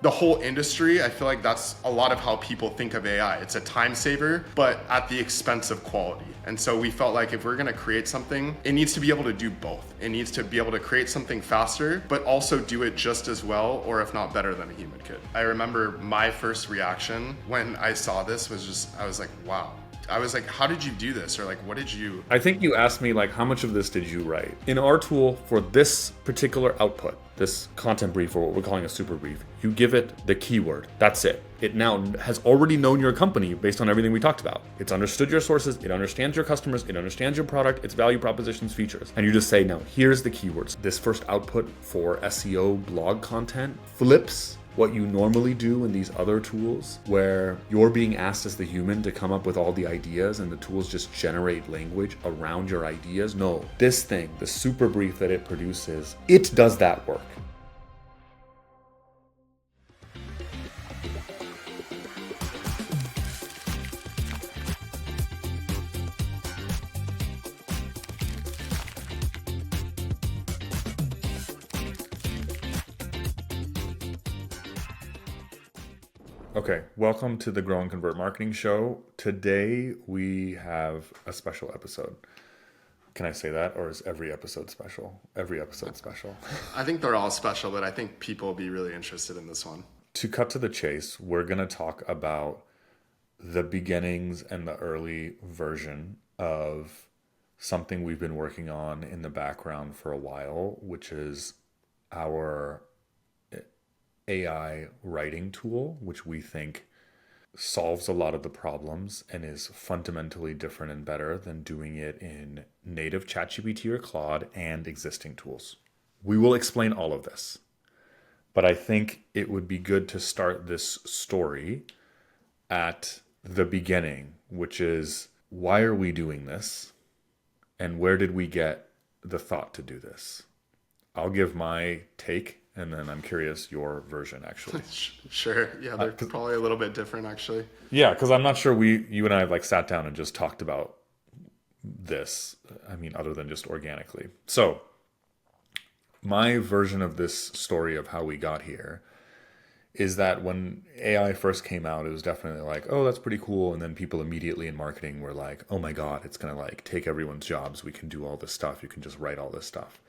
The whole industry, I feel like that's a lot of how people think of AI. It's a time saver, but at the expense of quality. And so we felt like if we're gonna create something, it needs to be able to do both. It needs to be able to create something faster, but also do it just as well, or if not better than a human could. I remember my first reaction when I saw this was just, I was like, wow. I was like, how did you do this? Or like, what did you... I think you asked me, like, how much of this did you write? In our tool for this particular output, this content brief, or what we're calling a super brief, you give it the keyword. That's it. It now has already known your company based on everything we talked about. It's understood your sources, it understands your customers, it understands your product, its value propositions, features. And you just say, now, here's the keywords. This first output for SEO blog content flips what you normally do in these other tools, where you're being asked as the human to come up with all the ideas and the tools just generate language around your ideas. No, this thing, the super brief that it produces, it does that work. Okay, welcome to the Grow and Convert Marketing Show. Today we have a special episode. Can I say that, or is every episode special? Every episode special. I think they're all special, but I think people will be really interested in this one. To cut to the chase, we're going to talk about the beginnings and the early version of something we've been working on in the background for a while, which is our AI writing tool, which we think solves a lot of the problems and is fundamentally different and better than doing it in native ChatGPT or Claude and existing tools. We will explain all of this, but I think it would be good to start this story at the beginning, which is, why are we doing this? And where did we get the thought to do this? I'll give my take, and then I'm curious your version, actually. Sure. Yeah, they're probably a little bit different, actually. Yeah, because I'm not sure you and I like sat down and just talked about this. I mean, other than just organically. So my version of this story of how we got here is that when AI first came out, it was definitely like, oh, that's pretty cool. And then people immediately in marketing were like, oh my God, it's going to like take everyone's jobs. We can do all this stuff. You can just write all this stuff.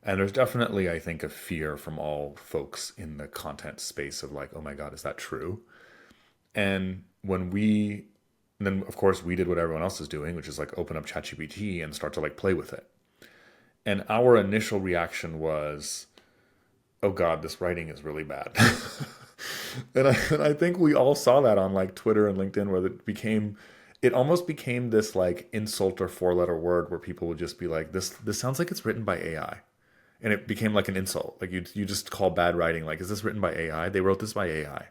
And there's definitely, I think, a fear from all folks in the content space of like, oh my God, is that true? And then of course we did what everyone else is doing, which is like open up ChatGPT and start to like play with it. And our initial reaction was, oh God, this writing is really bad. And I think we all saw that on like Twitter and LinkedIn, where it almost became this like insult or four-letter word where people would just be like, this sounds like it's written by AI. And it became like an insult. Like you just call bad writing, like, is this written by AI? They wrote this by AI.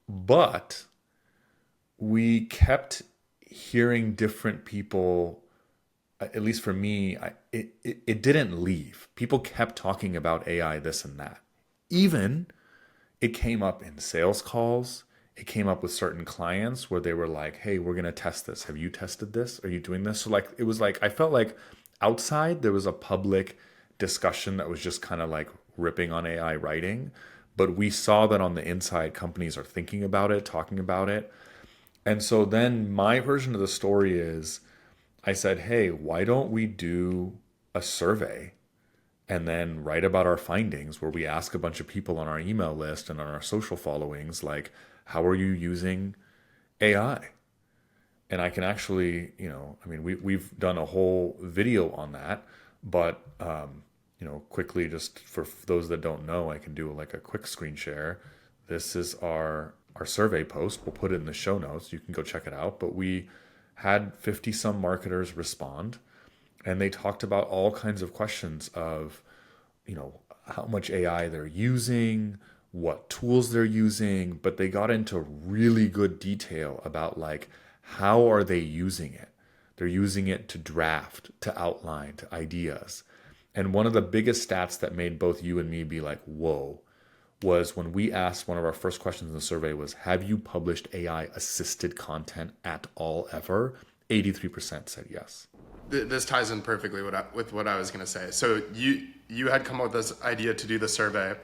But we kept hearing different people, at least for me, it didn't leave. People kept talking about AI, this and that. Even it came up in sales calls. It came up with certain clients where they were like, hey, we're going to test this. Have you tested this? Are you doing this? So like, it was like, I felt like outside there was a public discussion that was just kind of like ripping on AI writing, but we saw that on the inside companies are thinking about it, talking about it. And so then my version of the story is, I said, hey, why don't we do a survey and then write about our findings, where we ask a bunch of people on our email list and on our social followings, like, how are you using AI? And I can actually, I mean, we've done a whole video on that, but, quickly, just for those that don't know, I can do like a quick screen share. This is our survey post. We'll put it in the show notes. You can go check it out. But we had 50 some marketers respond, and they talked about all kinds of questions of, how much AI they're using, what tools they're using, but they got into really good detail about like, how are they using it? They're using it to draft, to outline, to ideas. And one of the biggest stats that made both you and me be like, whoa, was when we asked, one of our first questions in the survey was, have you published AI assisted content at all ever? 83% said yes. This ties in perfectly with what I was going to say. So you had come up with this idea to do the survey.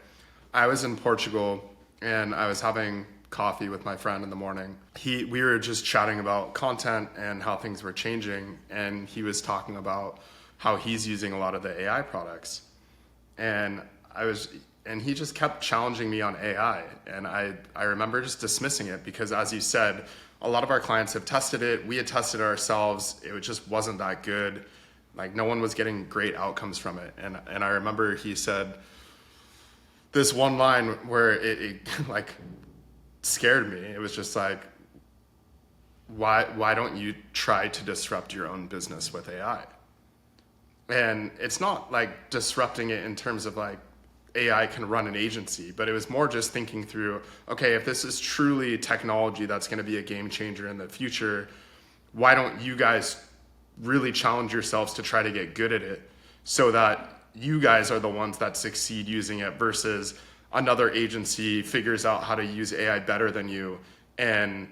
I was in Portugal and I was having coffee with my friend in the morning. We were just chatting about content and how things were changing, and he was talking about how he's using a lot of the AI products. And he just kept challenging me on AI. And I remember just dismissing it because, as you said, a lot of our clients have tested it. We had tested it ourselves. It just wasn't that good. Like, no one was getting great outcomes from it. And I remember he said this one line where it like scared me. It was just like, why don't you try to disrupt your own business with AI? And it's not like disrupting it in terms of like AI can run an agency, but it was more just thinking through, okay, if this is truly technology that's going to be a game changer in the future, why don't you guys really challenge yourselves to try to get good at it so that you guys are the ones that succeed using it versus another agency figures out how to use AI better than you and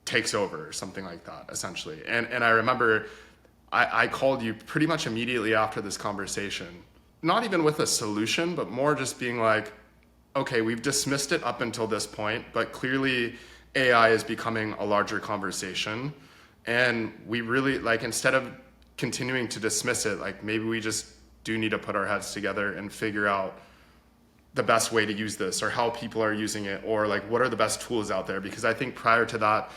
takes over or something like that, essentially. And I remember I called you pretty much immediately after this conversation, not even with a solution, but more just being like, okay, we've dismissed it up until this point, but clearly AI is becoming a larger conversation. And we really, like, instead of continuing to dismiss it, like, maybe we just do need to put our heads together and figure out the best way to use this, or how people are using it, or like what are the best tools out there. Because I think prior to that,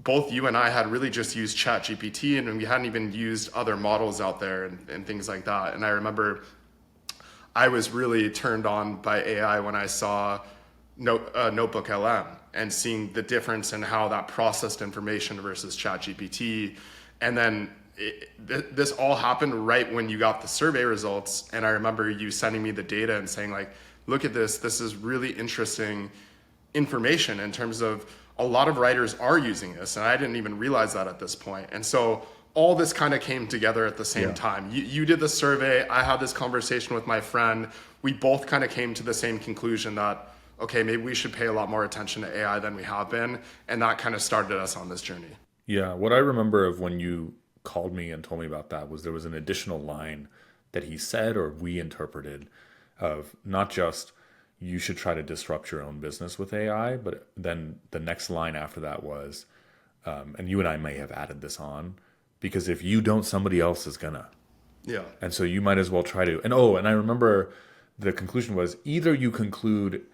both you and I had really just used ChatGPT, and we hadn't even used other models out there and things like that. And I remember I was really turned on by AI when I saw Notebook LM and seeing the difference in how that processed information versus ChatGPT. And then this all happened right when you got the survey results. And I remember you sending me the data and saying, like, look at this. This is really interesting information in terms of a lot of writers are using this. And I didn't even realize that at this point. And so all this kind of came together at the same time. You did the survey. I had this conversation with my friend. We both kind of came to the same conclusion that, okay, maybe we should pay a lot more attention to AI than we have been. And that kind of started us on this journey. Yeah, what I remember of when you called me and told me about that was there was an additional line that he said, or we interpreted, of not just you should try to disrupt your own business with AI, but then the next line after that was, and you and I may have added this on, because if you don't, somebody else is gonna. Yeah. And so you might as well try to. And I remember the conclusion was either you conclude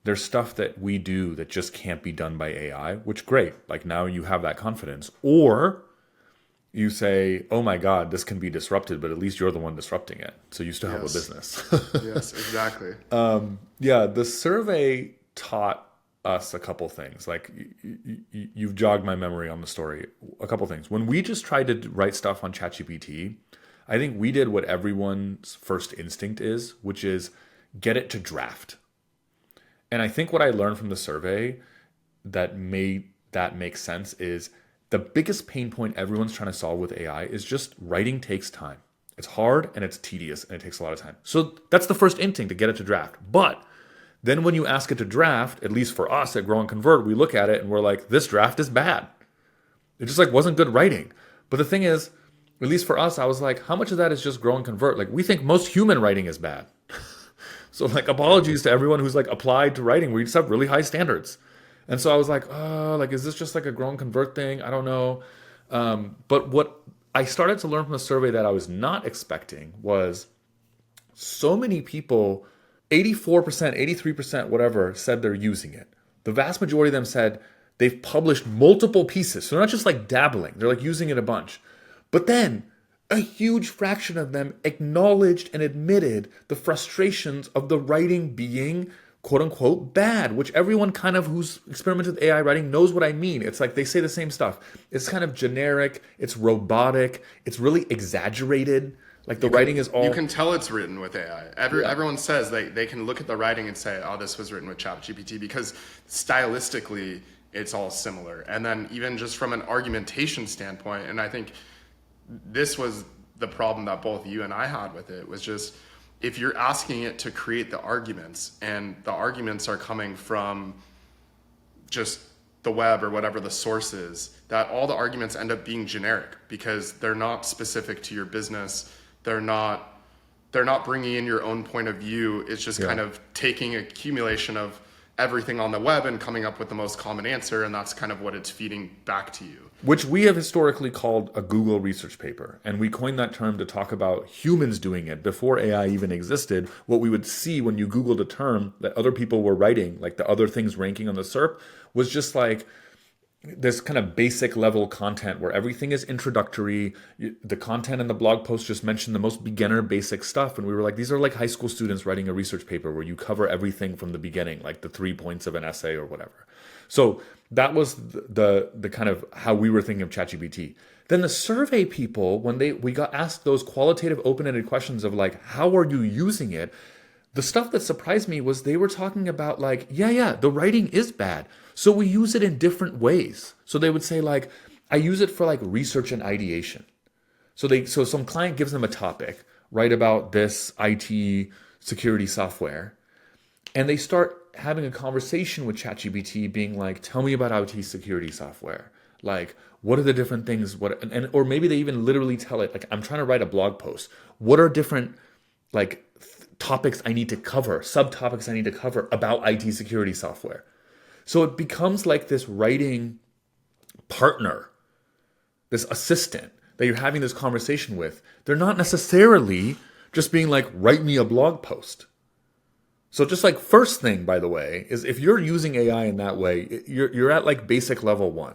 there's stuff that we do that just can't be done by AI, which great, like now you have that confidence, or you say, oh my God, this can be disrupted, but at least you're the one disrupting it. So you still have a business. Yes, exactly. Yeah, the survey taught us a couple things. Like you've jogged my memory on the story. A couple things. When we just tried to write stuff on ChatGPT, I think we did what everyone's first instinct is, which is get it to draft. And I think what I learned from the survey that made that make sense is the biggest pain point everyone's trying to solve with AI is just writing takes time. It's hard and it's tedious and it takes a lot of time. So that's the first instinct, to get it to draft. But then when you ask it to draft, at least for us at Grow and Convert, we look at it and we're like, this draft is bad. It just like wasn't good writing. But the thing is, at least for us, I was like, how much of that is just Grow and Convert? Like, we think most human writing is bad. So like, apologies to everyone who's like applied to writing. We just have really high standards. And so I was like, oh, like, is this just like a Grow and Convert thing? I don't know. But what I started to learn from the survey that I was not expecting was so many people, 84%, 83%, whatever, said they're using it. The vast majority of them said they've published multiple pieces. So they're not just like dabbling. They're like using it a bunch. But then a huge fraction of them acknowledged and admitted the frustrations of the writing being quote unquote bad, which everyone kind of who's experimented with AI writing knows what I mean. It's like they say the same stuff. It's kind of generic, it's robotic, it's really exaggerated. Like the writing is all... You can tell it's written with AI. Everyone says they can look at the writing and say, oh, this was written with ChatGPT, because stylistically it's all similar. And then even just from an argumentation standpoint, and I think this was the problem that both you and I had with it, was just if you're asking it to create the arguments and the arguments are coming from just the web or whatever the source is, that all the arguments end up being generic because they're not specific to your business. They're not they're not bringing in your own point of view. It's just Yeah. kind of taking accumulation of everything on the web and coming up with the most common answer, and that's kind of what it's feeding back to you. Which we have historically called a Google research paper. And we coined that term to talk about humans doing it before AI even existed. What we would see when you Googled a term that other people were writing, like the other things ranking on the SERP, was just like this kind of basic level content where everything is introductory. The content in the blog post just mentioned the most beginner basic stuff. And we were like, these are like high school students writing a research paper where you cover everything from the beginning, like the 3 points of an essay or whatever. So that was the kind of how we were thinking of ChatGPT. Then the survey people, when we got asked those qualitative open-ended questions of like, how are you using it? The stuff that surprised me was they were talking about like, yeah, the writing is bad. So we use it in different ways. So they would say like, I use it for like research and ideation. So some client gives them a topic, write about this IT security software. And they start having a conversation with ChatGPT being like, tell me about IT security software. Like, what are the different things? Or maybe they even literally tell it, like, I'm trying to write a blog post. What are different like topics I need to cover, subtopics I need to cover about IT security software? So it becomes like this writing partner, this assistant that you're having this conversation with. They're not necessarily just being like, write me a blog post. So just like first thing, by the way, is if you're using AI in that way, you're at like basic level 1.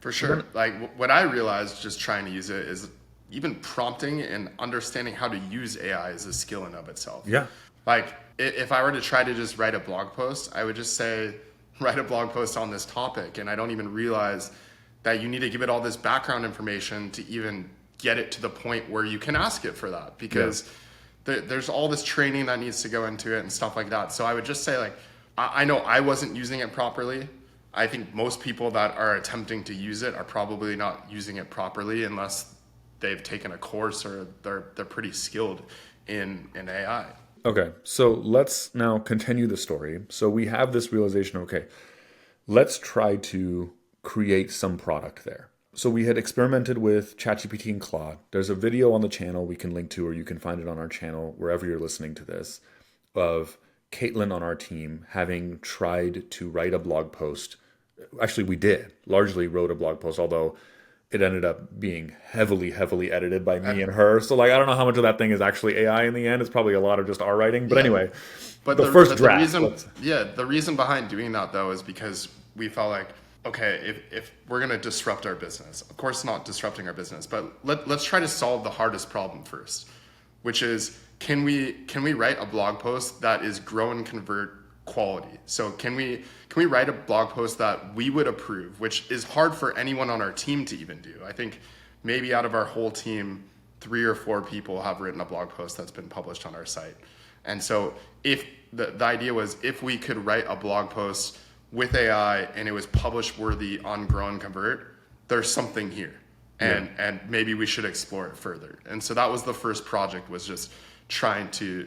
For sure. Like what I realized just trying to use it is even prompting and understanding how to use AI is a skill in of itself. Yeah. Like if I were to try to just write a blog post, I would just say, write a blog post on this topic. And I don't even realize that you need to give it all this background information to even get it to the point where you can ask it for that, because there's all this training that needs to go into it and stuff like that. So I would just say like, I know I wasn't using it properly. I think most people that are attempting to use it are probably not using it properly unless they've taken a course or they're pretty skilled in AI. Okay, so let's now continue the story. So we have this realization, okay, let's try to create some product there. So we had experimented with ChatGPT and Claude. There's a video on the channel we can link to, or you can find it on our channel, wherever you're listening to this, of Caitlin on our team having tried to write a blog post. Actually, we largely wrote a blog post, although it ended up being heavily edited by me and her. So like, I don't know how much of that thing is actually AI in the end. It's probably a lot of just our writing. But anyway, but the first draft. The reason behind doing that though is because we felt like, okay, if we're going to disrupt our business, of course not disrupting our business, but let's try to solve the hardest problem first, which is, can we write a blog post that is grow and convert quality? So can we write a blog post that we would approve, which is hard for anyone on our team to even do. I think maybe out of our whole team, 3 or 4 people have written a blog post that's been published on our site. And so if the idea was, if we could write a blog post with AI and it was publish worthy on Grow and Convert, there's something here. And maybe we should explore it further. And so that was the first project, was just trying to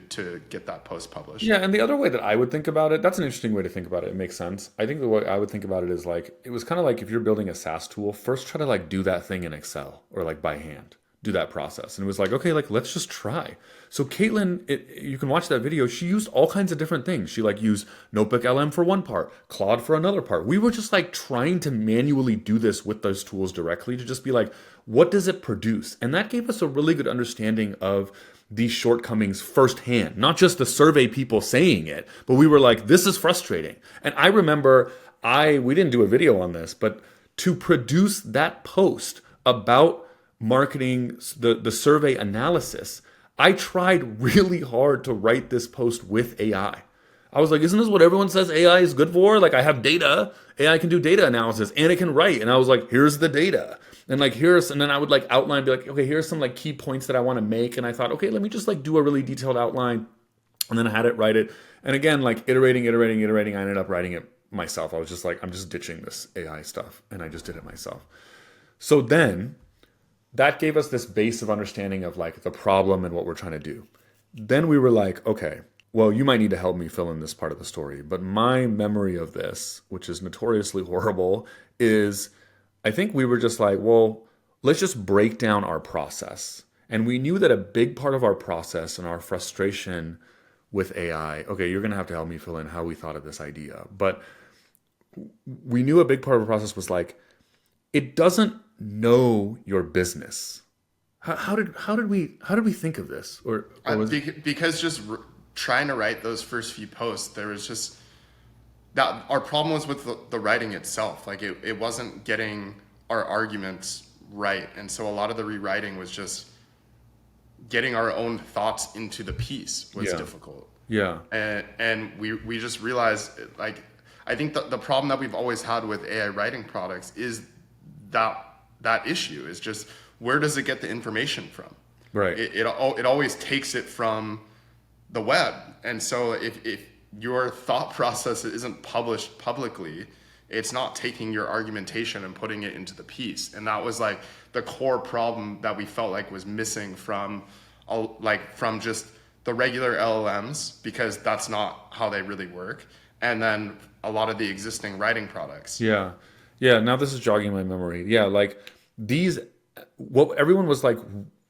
get that post published. Yeah, and the other way that I would think about it, that's an interesting way to think about it. It makes sense. I think the way I would think about it is like, it was kind of like if you're building a SaaS tool, first try to like do that thing in Excel or like by hand, do that process. And it was like, okay, like let's just try. So Caitlin, you can watch that video. She used all kinds of different things. She like used Notebook LM for one part, Claude for another part. We were just like trying to manually do this with those tools directly to just be like, what does it produce? And that gave us a really good understanding of these shortcomings firsthand, not just the survey people saying it, but we were like, this is frustrating. And I remember we didn't do a video on this, but to produce that post about marketing, the survey analysis, I tried really hard to write this post with AI. I was like, isn't this what everyone says AI is good for? Like, I have data, AI can do data analysis and it can write. And I was like, here's the data. And like, and then I would like outline, be like, okay, here's some like key points that I want to make. And I thought, okay, let me just like do a really detailed outline. And then I had it write it. And again, like iterating, I ended up writing it myself. I was just like, I'm just ditching this AI stuff. And I just did it myself. So then that gave us this base of understanding of like the problem and what we're trying to do. Then we were like, okay, well, you might need to help me fill in this part of the story. But my memory of this, which is notoriously horrible, is I think we were just like, well, let's just break down our process And we knew that a big part of our process and our frustration with AI, okay, you're going to have to help me fill in how we thought of this idea, but we knew a big part of the process was like, it doesn't know your business. How did we think of this? Or was Because just trying to write those first few posts, there was just that our problem was with the writing itself. Like it wasn't getting our arguments right. And so a lot of the rewriting was just getting our own thoughts into the piece was Yeah. difficult. Yeah. And we just realized, like, I think the problem that we've always had with AI writing products is that issue is just, where does it get the information from? Right. It always takes it from the web. And so if your thought process isn't published publicly, it's not taking your argumentation and putting it into the piece. And that was like the core problem that we felt like was missing from from just the regular LLMs, because that's not how they really work. And then a lot of the existing writing products. Yeah. Yeah. Now this is jogging my memory. Yeah. Like these, what everyone was like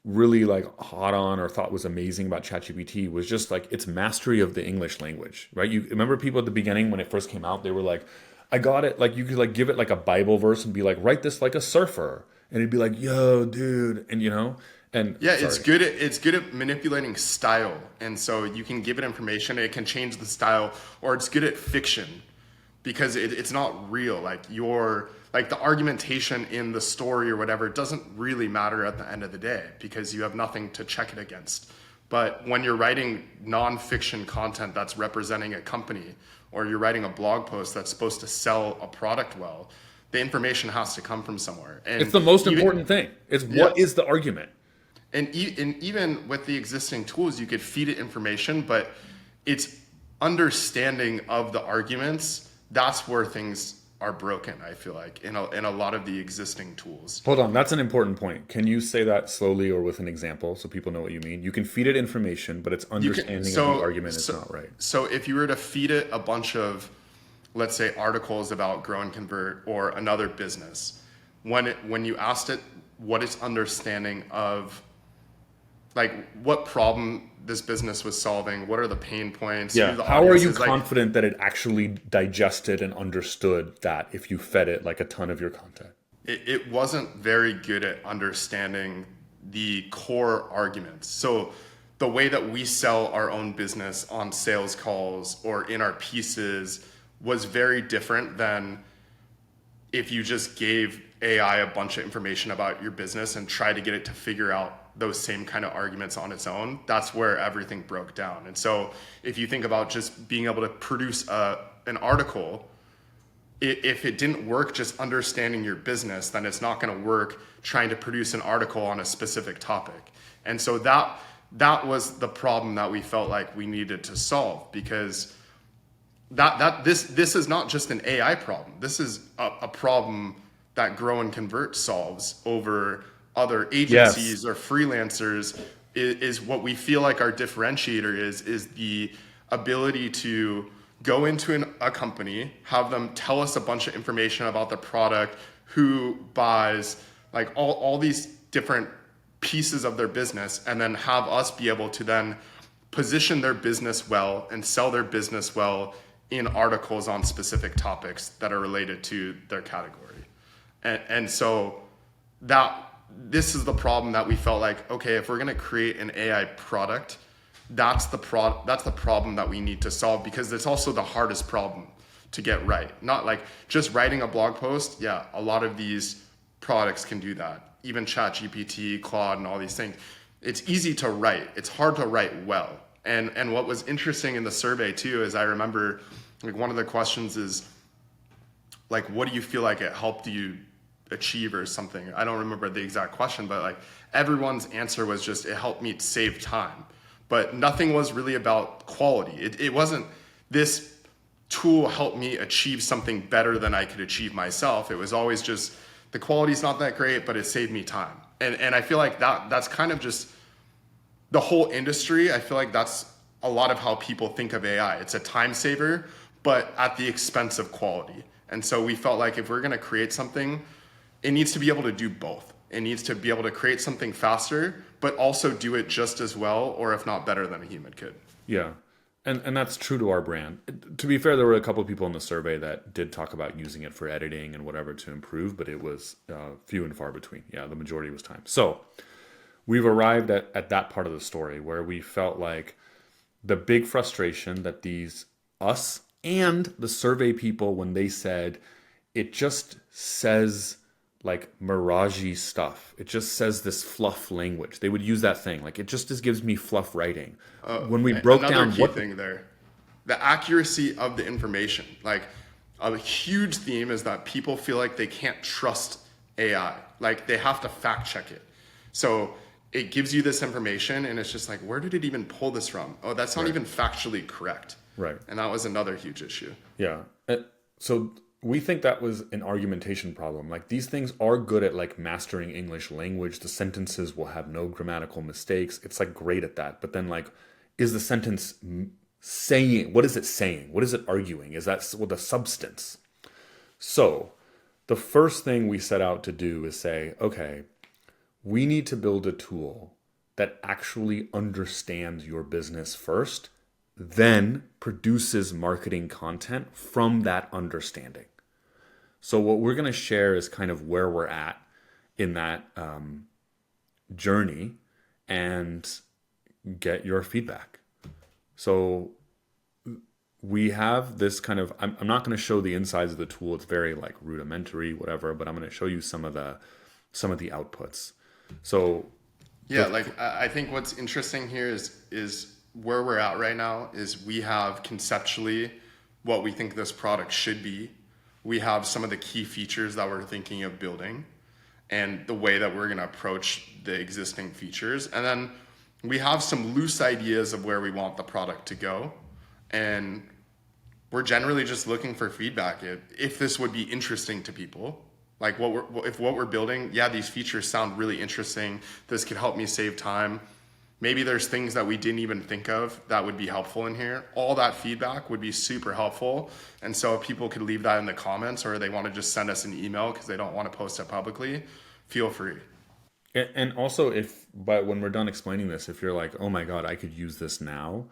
really like hot on or thought was amazing about ChatGPT was just like its mastery of the English language, right? You remember people at the beginning when it first came out, they were like, I got it. Like you could like give it like a Bible verse and be like, write this like a surfer. And it'd be like, yo, dude. And and Yeah, sorry. it's good at manipulating style. And so you can give it information, it can change the style, or it's good at fiction because it's not real. Like the argumentation in the story or whatever doesn't really matter at the end of the day because you have nothing to check it against. But when you're writing nonfiction content that's representing a company, or you're writing a blog post that's supposed to sell a product well, the information has to come from somewhere. And It's the most even, important thing. It's yeah, what is the argument? and even with the existing tools, you could feed it information, but its understanding of the arguments, that's where things are broken, I feel like, in a lot of the existing tools. Hold on, that's an important point. Can you say that slowly or with an example so people know what you mean? You can feed it information, but its understanding of the argument is not right. So if you were to feed it a bunch of, let's say, articles about Grow and Convert or another business, when you asked it what its understanding of, like, what problem this business was solving, what are the pain points, who Yeah. the How are audience you is, like, confident that it actually digested and understood that if you fed it like a ton of your content? it wasn't very good at understanding the core arguments. So the way that we sell our own business on sales calls or in our pieces was very different than if you just gave AI a bunch of information about your business and tried to get it to figure out those same kind of arguments on its own. That's where everything broke down. And so if you think about just being able to produce an article, if it didn't work just understanding your business, then it's not going to work trying to produce an article on a specific topic. And so that was the problem that we felt like we needed to solve, because this is not just an AI problem. This is a problem that Grow and Convert solves over other agencies or freelancers. Is what we feel like our differentiator is the ability to go into a company, have them tell us a bunch of information about the product, who buys, like all these different pieces of their business, and then have us be able to then position their business well and sell their business well in articles on specific topics that are related to their category. And so this is the problem that we felt like, okay, if we're going to create an AI product, that's the problem that we need to solve, because it's also the hardest problem to get right. Not like just writing a blog post. Yeah, a lot of these products can do that. Even ChatGPT, Claude, and all these things. It's easy to write. It's hard to write well. And what was interesting in the survey too is I remember, like, one of the questions is like, what do you feel like it helped you achieve or something? I don't remember the exact question, but like everyone's answer was just, it helped me save time. But nothing was really about quality. It wasn't, this tool helped me achieve something better than I could achieve myself. It was always just, the quality's not that great, but it saved me time. And I feel like that's kind of just the whole industry. I feel like that's a lot of how people think of AI. It's a time saver, but at the expense of quality. And so we felt like if we're going to create something, it needs to be able to do both. It needs to be able to create something faster, but also do it just as well, or if not better than a human could. Yeah. And that's true to our brand. To be fair, there were a couple of people in the survey that did talk about using it for editing and whatever to improve, but it was few and far between. Yeah, the majority was time. So we've arrived at that part of the story where we felt like the big frustration that us and the survey people, when they said, it just says like mirage stuff. It just says this fluff language. They would use that thing. Like, it just gives me fluff writing. When we broke down Another key thing there, the accuracy of the information. Like, a huge theme is that people feel like they can't trust AI. Like, they have to fact check it. So it gives you this information and it's just like, where did it even pull this from? Oh, that's not even factually correct. Right. And that was another huge issue. Yeah. So we think that was an argumentation problem. Like, these things are good at like mastering English language. The sentences will have no grammatical mistakes. It's like great at that. But then, like, is the sentence saying, what is it saying? What is it arguing? Is that the substance? So the first thing we set out to do is say, okay, we need to build a tool that actually understands your business first, then produces marketing content from that understanding. So what we're going to share is kind of where we're at in that journey and get your feedback. So we have this kind of, I'm not going to show the insides of the tool. It's very like rudimentary, whatever, but I'm going to show you some of the outputs. So yeah, like, I think what's interesting here is where we're at right now is we have conceptually what we think this product should be. We have some of the key features that we're thinking of building and the way that we're going to approach the existing features. And then we have some loose ideas of where we want the product to go. And we're generally just looking for feedback if this would be interesting to people. Like, if what we're building, yeah, these features sound really interesting. This could help me save time. Maybe there's things that we didn't even think of that would be helpful in here. All that feedback would be super helpful. And so if people could leave that in the comments, or they want to just send us an email because they don't want to post it publicly, feel free. And also, when we're done explaining this, if you're like, oh my God, I could use this now,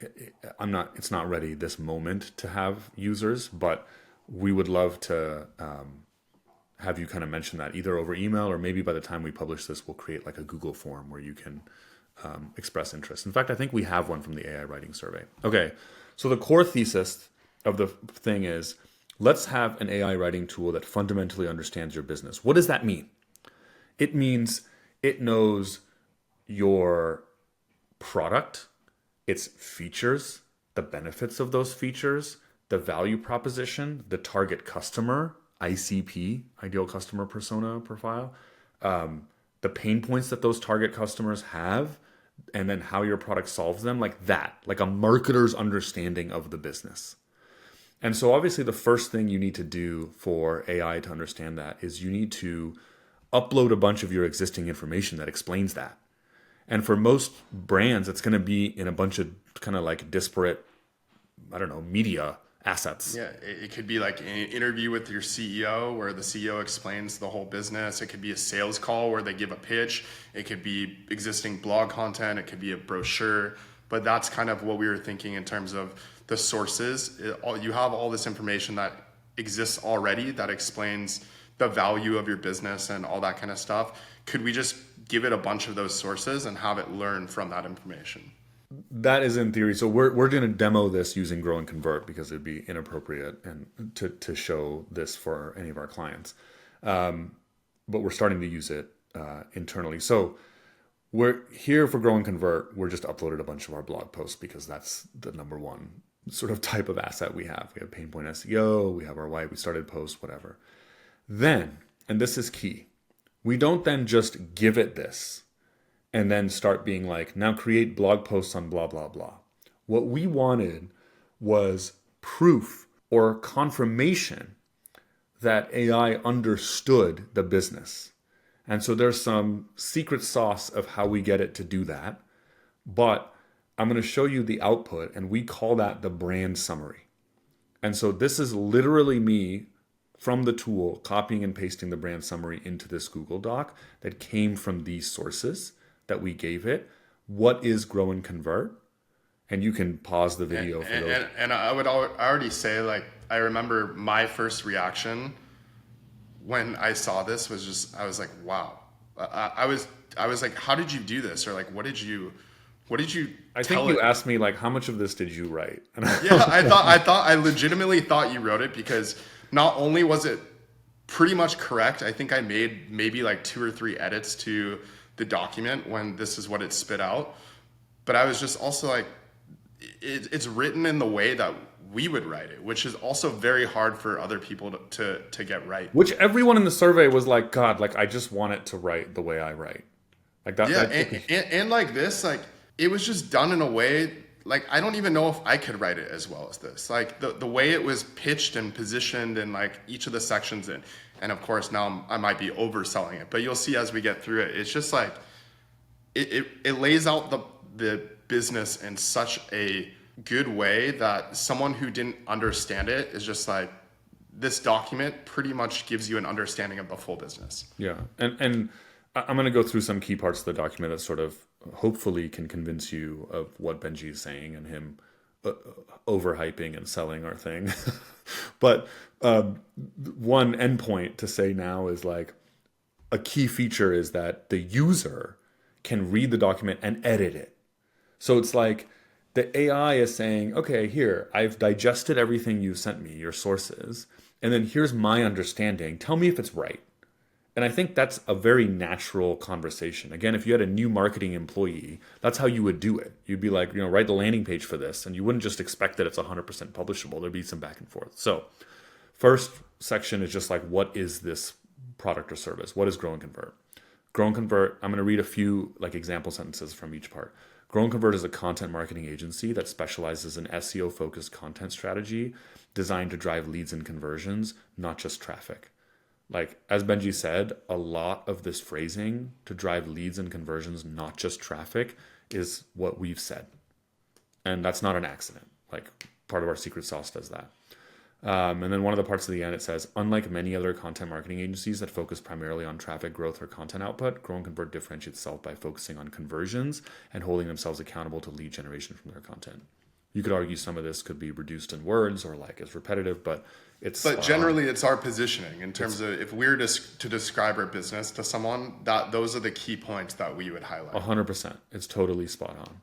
it's not ready this moment to have users, but we would love to have you kind of mention that either over email, or maybe by the time we publish this, we'll create like a Google form where you can express interest. In fact, I think we have one from the AI writing survey. Okay, so the core thesis of the thing is, let's have an AI writing tool that fundamentally understands your business. What does that mean? It means it knows your product, its features, the benefits of those features, the value proposition, the target customer, ICP, ideal customer persona profile, the pain points that those target customers have, and then how your product solves them, like that, like a marketer's understanding of the business. And so obviously the first thing you need to do for AI to understand that is you need to upload a bunch of your existing information that explains that. And for most brands, it's going to be in a bunch of kind of like disparate, media assets. Yeah, it could be like an interview with your CEO where the CEO explains the whole business. It could be a sales call where they give a pitch. It could be existing blog content. It could be a brochure. But that's kind of what we were thinking in terms of the sources. You have all this information that exists already that explains the value of your business and all that kind of stuff. Could we just give it a bunch of those sources and have it learn from that information? That is in theory. So we're going to demo this using Grow and Convert because it'd be inappropriate and to show this for any of our clients. But we're starting to use it internally. So we're here for Grow and Convert. We're just uploaded a bunch of our blog posts because that's the number one sort of type of asset we have. We have pain point SEO. We have our why we started post, whatever. Then, and this is key, we don't then just give it this and then start being like, now create blog posts on blah, blah, blah. What we wanted was proof or confirmation that AI understood the business. And so there's some secret sauce of how we get it to do that. But I'm going to show you the output, and we call that the brand summary. And so this is literally me from the tool copying and pasting the brand summary into this Google Doc that came from these sources that we gave it, what is grow and convert? And you can pause the And, video for those. and I already say, like, I remember my first reaction when I saw this was just, I was like, wow. I was like, how did you do this? Or like, what did you I think tell you it? asked me like, how much of this did you write? And Yeah, I legitimately thought you wrote it because not only was it pretty much correct, I think I made maybe like two or three edits to the document when this is what it spit out. But I was just also like, it's written in the way that we would write it, which is also very hard for other people to get right. which everyone in the survey was like, God, like I just want it to write the way I write. Like that. Yeah, That took a and like this, like it was just done in a way like I don't even know if I could write it as well as this. Like the way it was pitched and positioned and like each of the sections and of course now I might be overselling it, but you'll see as we get through it, it's just like it lays out the business in such a good way that someone who didn't understand it is just like this document pretty much gives you an understanding of the full business. Yeah, and I'm going to go through some key parts of the document that sort of hopefully can convince you of what Benji is saying and him overhyping and selling our thing. But one endpoint to say now is like a key feature is that the user can read the document and edit it. So it's like the AI is saying, okay, here, I've digested everything you sent me, your sources, and then here's my understanding. Tell me if it's right. And I think that's a very natural conversation. Again, if you had a new marketing employee, that's how you would do it. You'd be like, write the landing page for this, and you wouldn't just expect that it's 100% publishable. There'd be some back and forth. So, first section is just like, what is this product or service? What is Grow and Convert? Grow and Convert, I'm going to read a few like example sentences from each part. Grow and Convert is a content marketing agency that specializes in SEO-focused content strategy designed to drive leads and conversions, not just traffic. Like, as Benji said, a lot of this phrasing to drive leads and conversions, not just traffic, is what we've said. And that's not an accident. Like, part of our secret sauce does that. And then one of the parts of the end, it says, unlike many other content marketing agencies that focus primarily on traffic growth or content output, Grow and Convert differentiates itself by focusing on conversions and holding themselves accountable to lead generation from their content. You could argue some of this could be reduced in words or like it's repetitive, but it's... But generally, it's our positioning in terms of if we're to describe our business to someone, that those are the key points that we would highlight. 100%. It's totally spot on.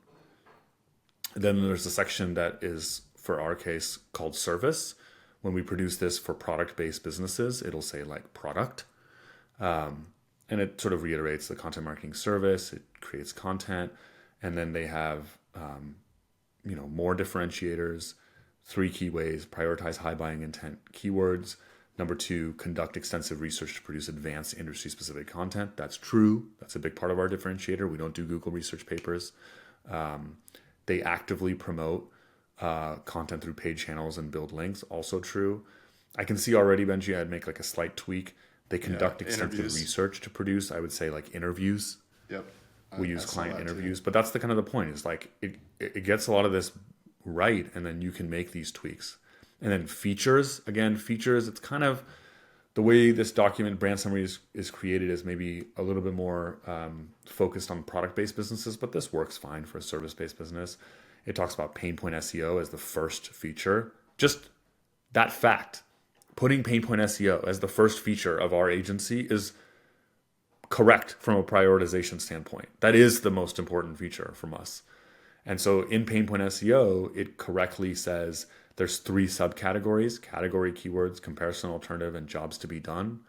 Then there's a section that is, for our case, called service. When we produce this for product-based businesses, it'll say like product. And it sort of reiterates the content marketing service. It creates content. And then they have, more differentiators, 3 key ways: prioritize high buying intent keywords. Number 2, conduct extensive research to produce advanced industry-specific content. That's true. That's a big part of our differentiator. We don't do Google research papers. They actively promote content through paid channels and build links. Also true. I can see already, Benji, I'd make like a slight tweak. They conduct extensive research to produce, I would say, like interviews. Yep. We use client interviews, but that's the kind of the point is like it gets a lot of this right, and then you can make these tweaks. And then features, it's kind of the way this document brand summary is created is maybe a little bit more focused on product-based businesses, but this works fine for a service-based business. It talks about pain point SEO as the first feature. Just that fact, putting pain point SEO as the first feature of our agency is correct from a prioritization standpoint. That is the most important feature from us. And so in pain point SEO, it correctly says there's 3 subcategories: category, keywords, comparison alternative, and jobs to be done.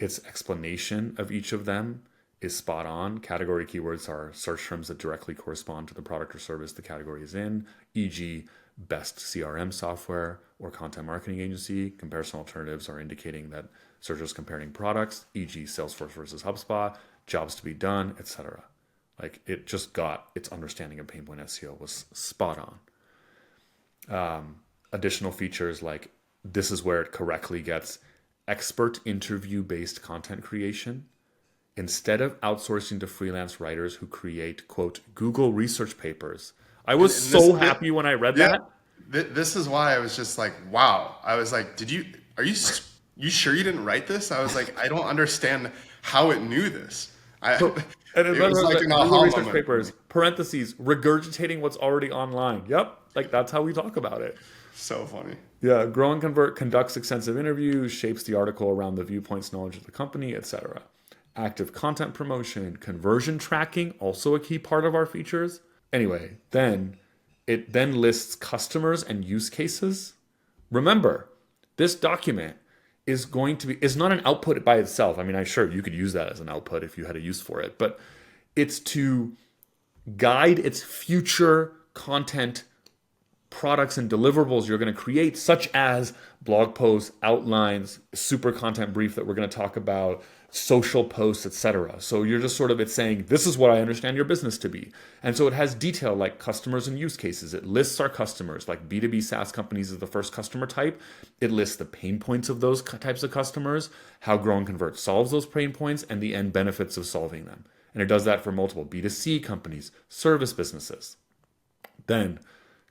Its explanation of each of them is spot on. Category keywords are search terms that directly correspond to the product or service the category is in, e.g. best CRM software or content marketing agency. Comparison alternatives are indicating that searchers comparing products, e.g. Salesforce versus HubSpot, jobs to be done, etc. Like it just got its understanding of pain point SEO was spot on. Additional features like this is where it correctly gets expert interview based content creation. Instead of outsourcing to freelance writers who create, quote, Google research papers. I was so happy when I read that. This is why I was just like, wow. I was like, are you sure you didn't write this? I was like, I don't understand how it knew this. So, and It was like an these are aha research moment for me. papers, parentheses, regurgitating what's already online. Yep, like that's how we talk about it. So funny. Yeah, Grow and Convert conducts extensive interviews, shapes the article around the viewpoints, knowledge of the company, etc. Active content promotion, conversion tracking, also a key part of our features. Anyway, then it then lists customers and use cases. Remember, this document is not an output by itself. I mean, I sure you could use that as an output if you had a use for it, but it's to guide its future content products and deliverables you're going to create, such as blog posts, outlines, super content brief that we're going to talk about, social posts, etc. So you're just sort of, it's saying, this is what I understand your business to be. And so it has detail like customers and use cases. It lists our customers, like B2B SaaS companies is the first customer type. It lists the pain points of those types of customers, how Grow and Convert solves those pain points, and the end benefits of solving them. And it does that for multiple B2C companies, service businesses. Then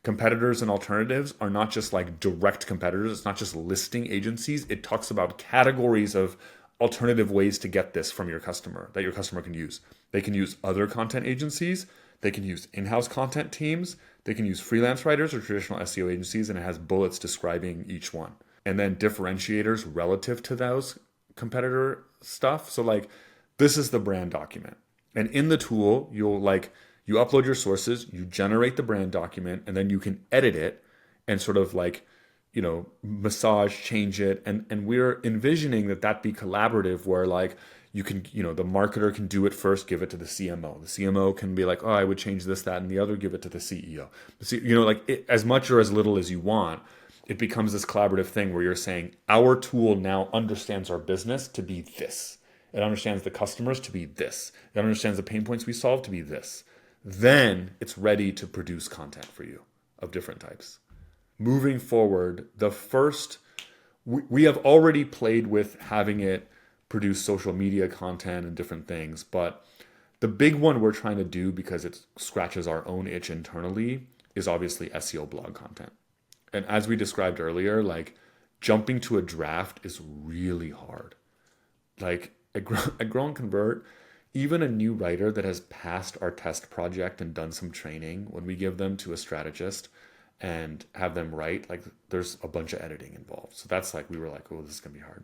competitors and alternatives are not just like direct competitors. It's not just listing agencies. It talks about categories of alternative ways to get this from your customer that your customer can use. They can use other content agencies. They can use in-house content teams. They can use freelance writers or traditional SEO agencies, and it has bullets describing each one. And then differentiators relative to those competitor stuff. So like, this is the brand document. And in the tool, you upload your sources, you generate the brand document, and then you can edit it and sort of like, massage, change it. And we're envisioning that be collaborative where like you can, the marketer can do it first, give it to the CMO. The CMO can be like, oh, I would change this, that, and the other, give it to the CEO. As much or as little as you want, it becomes this collaborative thing where you're saying our tool now understands our business to be this. It understands the customers to be this. It understands the pain points we solve to be this. Then it's ready to produce content for you of different types. Moving forward, we have already played with having it produce social media content and different things, but the big one we're trying to do, because it scratches our own itch internally, is obviously SEO blog content. And as we described earlier, like jumping to a draft is really hard. Like at Grow and Convert, even a new writer that has passed our test project and done some training, when we give them to a strategist and have them write, like there's a bunch of editing involved. So that's like, we were like, oh, this is going to be hard.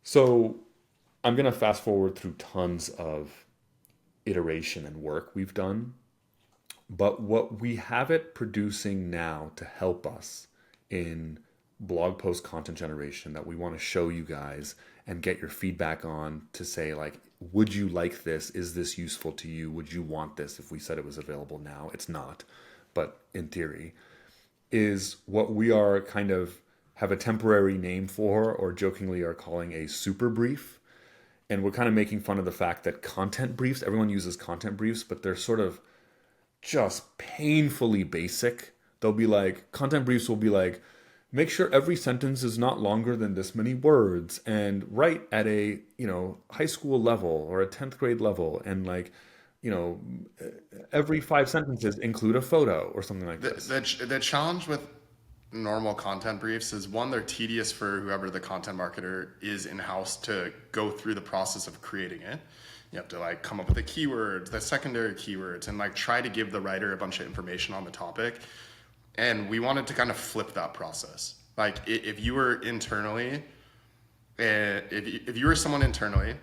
So I'm going to fast forward through tons of iteration and work we've done. But what we have it producing now to help us in blog post content generation that we want to show you guys and get your feedback on, to say like, would you like this? Is this useful to you? Would you want this if we said it was available now? It's not, but in theory, is what we are kind of have a temporary name for, or jokingly are calling a super brief. And we're kind of making fun of the fact that content briefs, everyone uses content briefs, but they're sort of just painfully basic. They'll be like, content briefs will be like, make sure every sentence is not longer than this many words, and write at a, high school level or a 10th grade level, and like, every 5 sentences include a photo or something like this. The challenge with normal content briefs is, one, they're tedious for whoever the content marketer is in-house to go through the process of creating it. You have to like come up with the keywords, the secondary keywords, and like try to give the writer a bunch of information on the topic. And we wanted to kind of flip that process. Like if you were internally, if you were someone internally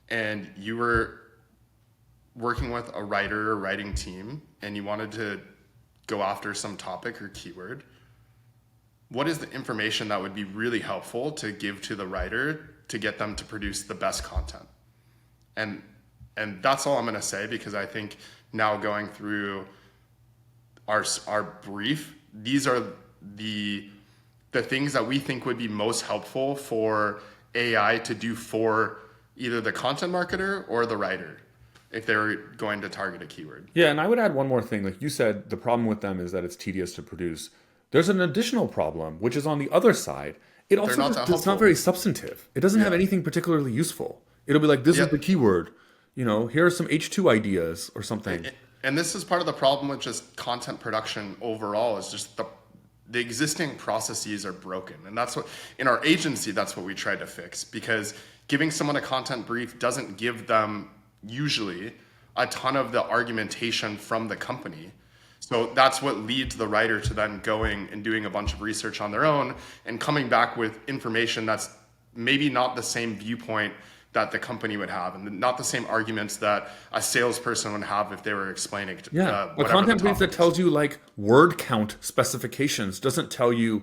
and you were working with a writer or writing team and you wanted to go after some topic or keyword, what is the information that would be really helpful to give to the writer to get them to produce the best content? And that's all I'm going to say, because I think now going through our brief, these are the things that we think would be most helpful for AI to do for either the content marketer or the writer if they're going to target a keyword. Yeah, and I would add one more thing. Like you said, the problem with them is that it's tedious to produce. There's an additional problem, which is on the other side. It also it's not very substantive. It doesn't have anything particularly useful. It'll be like, this is the keyword. Here are some H2 ideas or something. And this is part of the problem with just content production overall, is just the existing processes are broken. And that's what, in our agency, that's what we tried to fix, because giving someone a content brief doesn't give them usually a ton of the argumentation from the company. So that's what leads the writer to then going and doing a bunch of research on their own and coming back with information that's maybe not the same viewpoint that the company would have, and not the same arguments that a salesperson would have if they were explaining Yeah, a whatever content the brief that topic is. tells you like word count specifications doesn't tell you,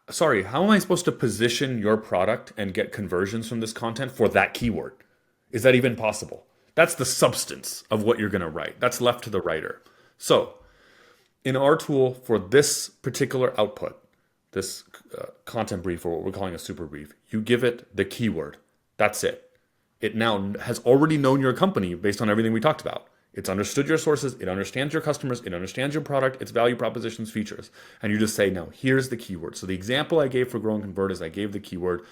sorry, how am I supposed to position your product and get conversions from this content for that keyword? Is that even possible? That's the substance of what you're going to write. That's left to the writer. So, in our tool for this particular output, this content brief, or what we're calling a super brief, you give it the keyword. That's it. It now has already known your company based on everything we talked about. It's understood your sources, it understands your customers, it understands your product, its value propositions, features. And you just say, no, here's the keyword. So the example I gave for Grow and Convert is I gave the keyword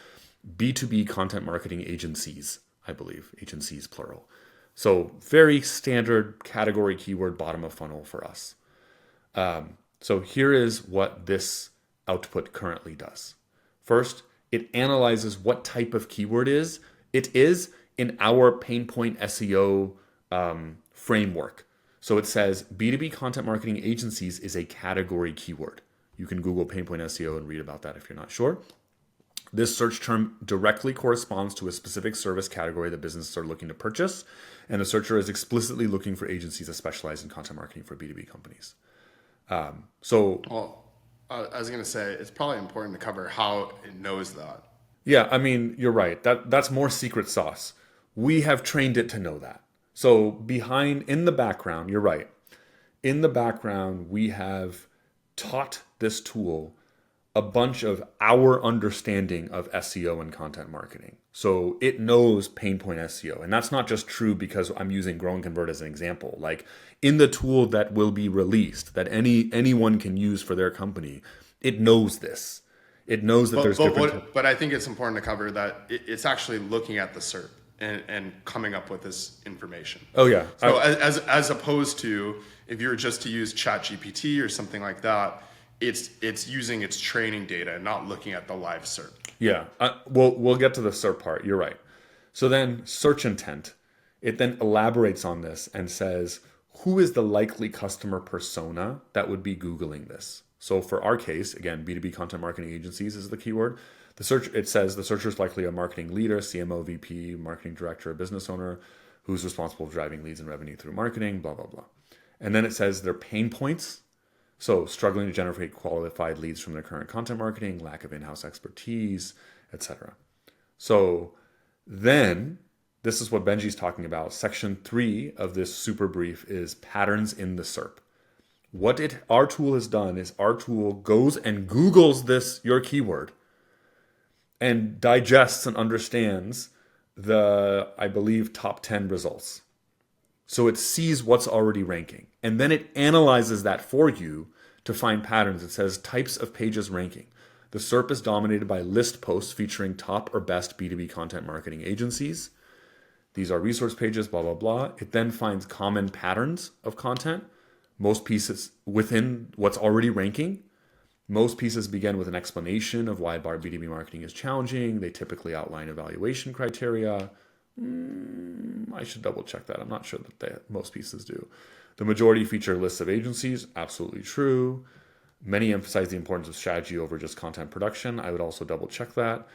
B2B content marketing agencies, I believe, agencies plural. So very standard category keyword, bottom of funnel for us. So here is what this output currently does. First, it analyzes what type of keyword it is in our pain point SEO framework. So it says B2B content marketing agencies is a category keyword. You can Google pain point SEO and read about that if you're not sure. This search term directly corresponds to a specific service category that businesses are looking to purchase, and the searcher is explicitly looking for agencies that specialize in content marketing for B2B companies. Well, I was going to say, it's probably important to cover how it knows that. Yeah, I mean, you're right. That's more secret sauce. We have trained it to know that. So in the background, you're right. In the background, we have taught this tool a bunch of our understanding of SEO and content marketing. So it knows pain point SEO. And that's not just true because I'm using Grow and Convert as an example. Like in the tool that will be released, that anyone can use for their company, it knows this. It knows that there's different... But I think it's important to cover that it's actually looking at the SERP and coming up with this information. Oh, yeah. So as opposed to if you were just to use ChatGPT or something like that, it's using its training data and not looking at the live SERP. Yeah, we'll get to the SERP part. You're right. So then search intent, it then elaborates on this and says, who is the likely customer persona that would be Googling this? So for our case, again, B2B content marketing agencies is the keyword. It says the searcher is likely a marketing leader, CMO, VP, marketing director, a business owner who's responsible for driving leads and revenue through marketing, blah, blah, blah. And then it says their pain points. So struggling to generate qualified leads from their current content marketing, lack of in-house expertise, etc. So then this is what Benji's talking about. Section 3 of this super brief is patterns in the SERP. What our tool has done is our tool goes and Googles your keyword and digests and understands the, I believe, top 10 results. So it sees what's already ranking. And then it analyzes that for you to find patterns. It says types of pages ranking. The SERP is dominated by list posts featuring top or best B2B content marketing agencies. These are resource pages, blah, blah, blah. It then finds common patterns of content. Most pieces within what's already ranking. Most pieces begin with an explanation of why B2B marketing is challenging. They typically outline evaluation criteria. I should double check that. I'm not sure that most pieces do. The majority feature lists of agencies. Absolutely true. Many emphasize the importance of strategy over just content production. I would also double check that.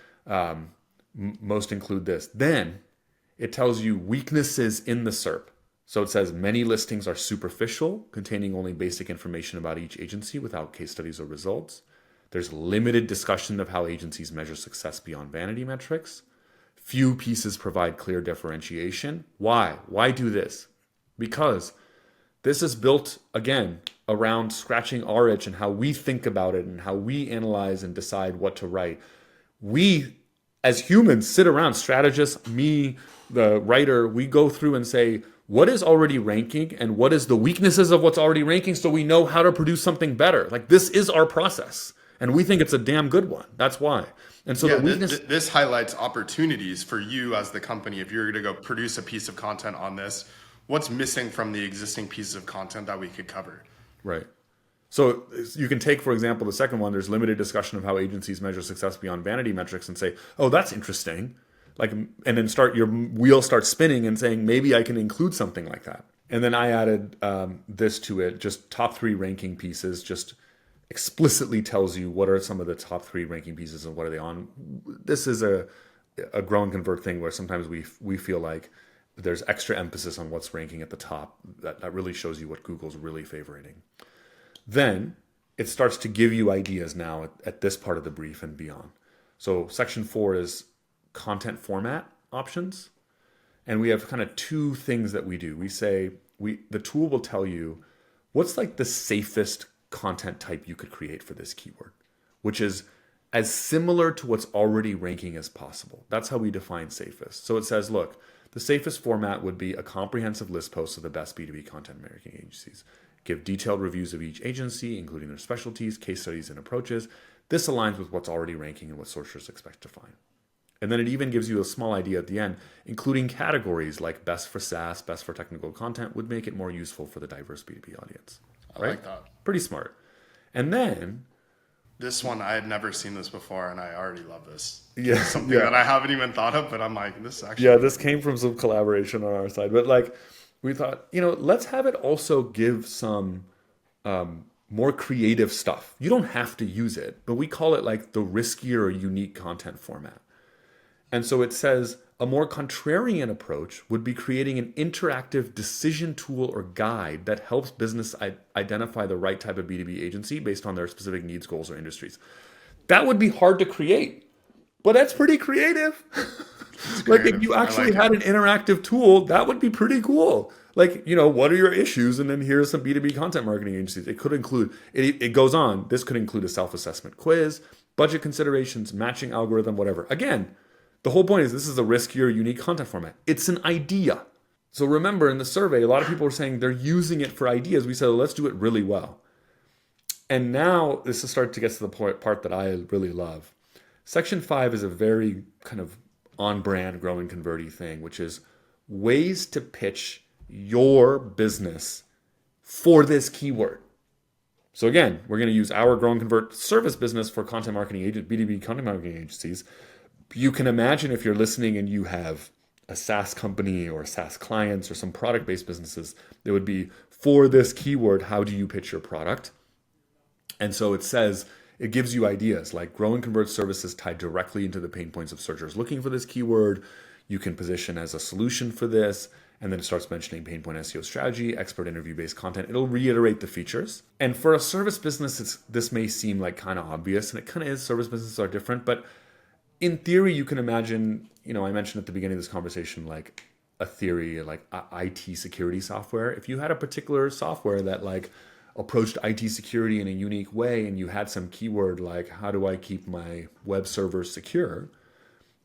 Most include this. Then it tells you weaknesses in the SERP. So it says many listings are superficial, containing only basic information about each agency without case studies or results. There's limited discussion of how agencies measure success beyond vanity metrics. Few pieces provide clear differentiation. Why? Why do this? Because this is built, again, around scratching our itch and how we think about it and how we analyze and decide what to write. We, as humans, sit around, strategists, me, the writer, we go through and say, what is already ranking and what is the weaknesses of what's already ranking so we know how to produce something better. Like this is our process and we think it's a damn good one. That's why. And so the weakness... this highlights opportunities for you as the company. If you're going to go produce a piece of content on this, what's missing from the existing pieces of content that we could cover? Right. So you can take, for example, the second one, there's limited discussion of how agencies measure success beyond vanity metrics and say, oh, that's interesting. Like, and then your wheel starts spinning and saying, maybe I can include something like that. And then I added this to it, just top 3 ranking pieces, just explicitly tells you what are some of the top 3 ranking pieces and what are they on. This is a grow and convert thing where sometimes we feel like there's extra emphasis on what's ranking at the top. That really shows you what Google's really favoriting. Then it starts to give you ideas now at this part of the brief and beyond. So section 4 is content format options. And we have kind of 2 things that we do. We say the tool will tell you what's like the safest content type you could create for this keyword, which is as similar to what's already ranking as possible. That's how we define safest. So it says, look, the safest format would be a comprehensive list post of the best B2B content marketing agencies. Give detailed reviews of each agency, including their specialties, case studies, and approaches. This aligns with what's already ranking and what searchers expect to find. And then it even gives you a small idea at the end, including categories like best for SaaS, best for technical content would make it more useful for the diverse B2B audience. I like that. Pretty smart. And then this one, I had never seen this before, and I already love this. Yeah, it's something that I haven't even thought of, but I'm like, this actually. Yeah, this came from some collaboration on our side. But like, we thought, let's have it also give some more creative stuff. You don't have to use it, but we call it like the riskier or unique content format. And so it says a more contrarian approach would be creating an interactive decision tool or guide that helps business identify the right type of B2B agency based on their specific needs, goals, or industries. That would be hard to create, but that's pretty creative. Like if you actually had an interactive tool, that would be pretty cool. Like, what are your issues? And then here's some B2B content marketing agencies. It could include, it goes on. This could include a self-assessment quiz, budget considerations, matching algorithm, whatever. Again, the whole point is this is a riskier, unique content format. It's an idea. So remember in the survey, a lot of people were saying they're using it for ideas. We said, let's do it really well. And now this is starting to get to the part that I really love. Section 5 is a very kind of on-brand, grow and converty thing, which is ways to pitch your business for this keyword. So again, we're going to use our grow and convert service business for content marketing B2B content marketing agencies. You can imagine if you're listening and you have a SaaS company or SaaS clients or some product-based businesses, it would be for this keyword, how do you pitch your product? And so it says, it gives you ideas like grow and convert services tied directly into the pain points of searchers looking for this keyword. You can position as a solution for this. And then it starts mentioning pain point SEO strategy, expert interview-based content. It'll reiterate the features. And for a service business, this may seem like kind of obvious, and it kind of is. Service businesses are different, but in theory, you can imagine, I mentioned at the beginning of this conversation, like a theory, like IT security software. If you had a particular software that like approached IT security in a unique way and you had some keyword like, how do I keep my web servers secure?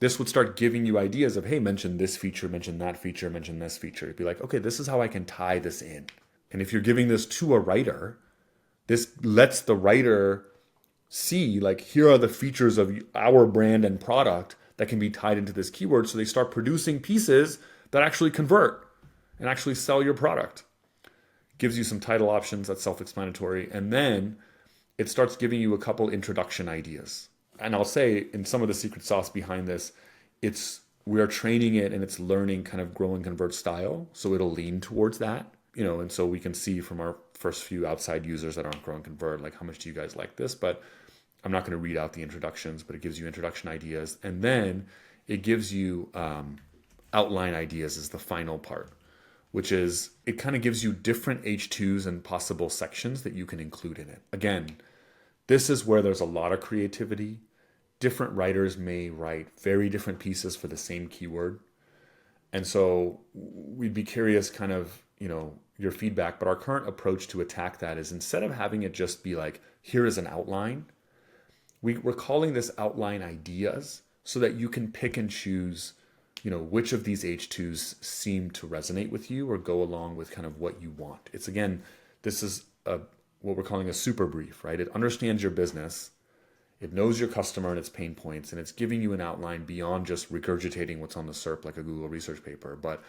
This would start giving you ideas of, hey, mention this feature, mention that feature, mention this feature. It'd be like, okay, this is how I can tie this in. And if you're giving this to a writer, this lets the writer see, like, here are the features of our brand and product that can be tied into this keyword. So they start producing pieces that actually convert and actually sell your product. Gives you some title options, that's self-explanatory. And then it starts giving you a couple introduction ideas. And I'll say in some of the secret sauce behind this, we're training it and it's learning kind of grow and convert style. So it'll lean towards that, and so we can see from our first few outside users that aren't grow and convert, like, how much do you guys like this? But I'm not going to read out the introductions, but it gives you introduction ideas. And then it gives you outline ideas is the final part, which is it kind of gives you different H2s and possible sections that you can include in it. Again, this is where there's a lot of creativity. Different writers may write very different pieces for the same keyword. And so we'd be curious kind of, your feedback. But our current approach to attack that is instead of having it just be like, here is an outline, we're calling this outline ideas so that you can pick and choose, which of these H2s seem to resonate with you or go along with kind of what you want. It's, again, this is what we're calling a super brief, right? It understands your business. It knows your customer and its pain points, and it's giving you an outline beyond just regurgitating what's on the SERP like a Google research paper. But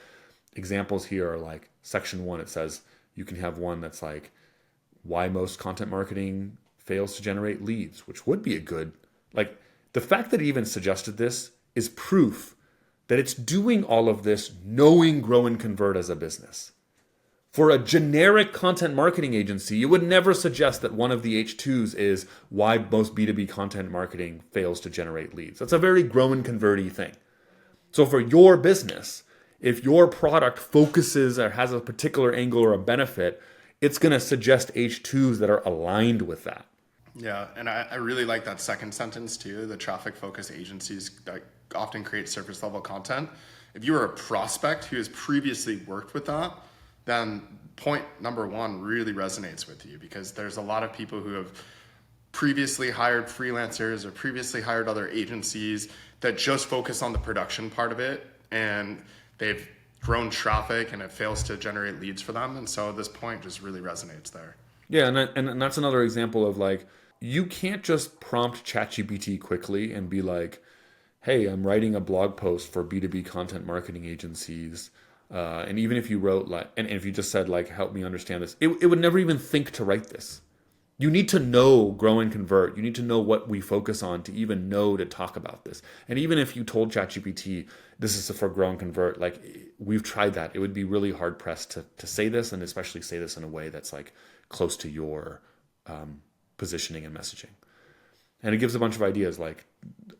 examples here are like section 1, it says you can have one that's like why most content marketing fails to generate leads, which would be a good, like, the fact that it even suggested this is proof that it's doing all of this knowing Grow and Convert as a business. For a generic content marketing agency, you would never suggest that one of the H2s is why most B2B content marketing fails to generate leads. That's a very Grow and Convert-y thing. So for your business, if your product focuses or has a particular angle or a benefit, it's going to suggest H2s that are aligned with that. Yeah, and I really like that second sentence too, the traffic-focused agencies that often create surface-level content. If you are a prospect who has previously worked with that, then point number one really resonates with you, because there's a lot of people who have previously hired freelancers or previously hired other agencies that just focus on the production part of it, and they've grown traffic and it fails to generate leads for them. And so this point just really resonates there. Yeah, and that's another example of like, you can't just prompt ChatGPT quickly and be like, hey, I'm writing a blog post for B2B content marketing agencies. And even if you wrote like, and if you just said like, help me understand this, it would never even think to write this. You need to know Grow and Convert. You need to know what we focus on to even know to talk about this. And even if you told ChatGPT, this is for Grow and Convert, like we've tried that, it would be really hard pressed to say this, and especially say this in a way that's like close to your positioning and messaging. And it gives a bunch of ideas, like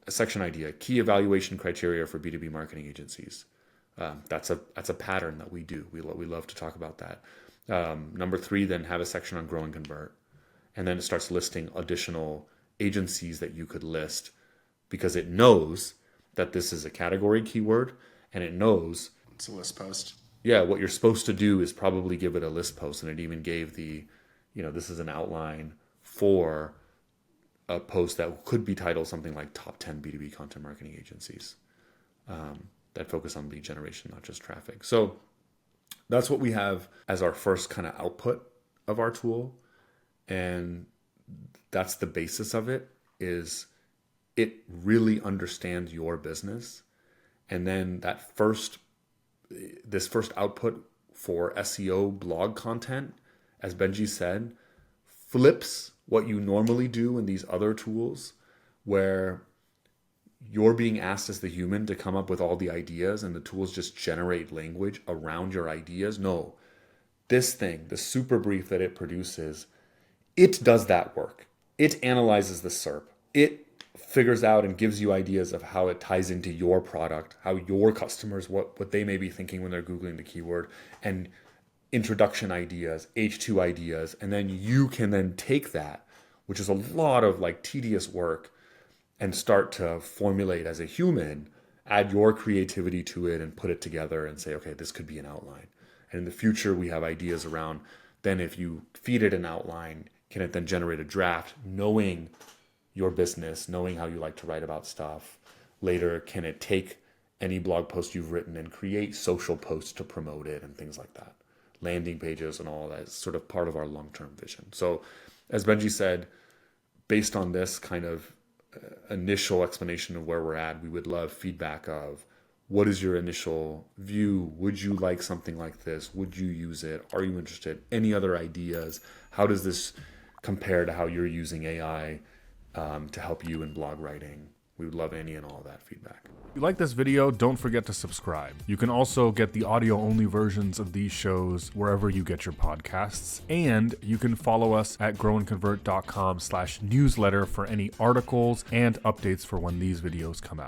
a section idea, key evaluation criteria for B2B marketing agencies. That's a pattern that we do. We love to talk about that. Number 3, then have a section on Grow and Convert. And then it starts listing additional agencies that you could list, because it knows that this is a category keyword, and it knows it's a list post. Yeah, what you're supposed to do is probably give it a list post. And it even gave this is an outline for a post that could be titled something like Top 10 B2B Content Marketing Agencies that focus on lead generation, not just traffic. So that's what we have as our first kind of output of our tool. And that's the basis of it, is it really understands your business. And then this first output for SEO blog content, as Benji said, flips what you normally do in these other tools, where you're being asked as the human to come up with all the ideas and the tools just generate language around your ideas. No, this thing, the super brief that it produces, it does that work. It analyzes the SERP. It figures out and gives you ideas of how it ties into your product, how your customers, what they may be thinking when they're Googling the keyword, and introduction ideas, H2 ideas. And then you can then take that, which is a lot of like tedious work, and start to formulate as a human, add your creativity to it and put it together and say, okay, this could be an outline. And in the future, we have ideas around, then if you feed it an outline, can it then generate a draft, knowing your business, knowing how you like to write about stuff? Later, can it take any blog post you've written and create social posts to promote it and things like that? Landing pages and all that is sort of part of our long-term vision. So as Benji said, based on this kind of initial explanation of where we're at, we would love feedback of, what is your initial view? Would you like something like this? Would you use it? Are you interested? Any other ideas? How does this compare to how you're using AI to help you in blog writing? We would love any and all of that feedback. If you like this video, don't forget to subscribe. You can also get the audio-only versions of these shows wherever you get your podcasts. And you can follow us at growandconvert.com/newsletter for any articles and updates for when these videos come out.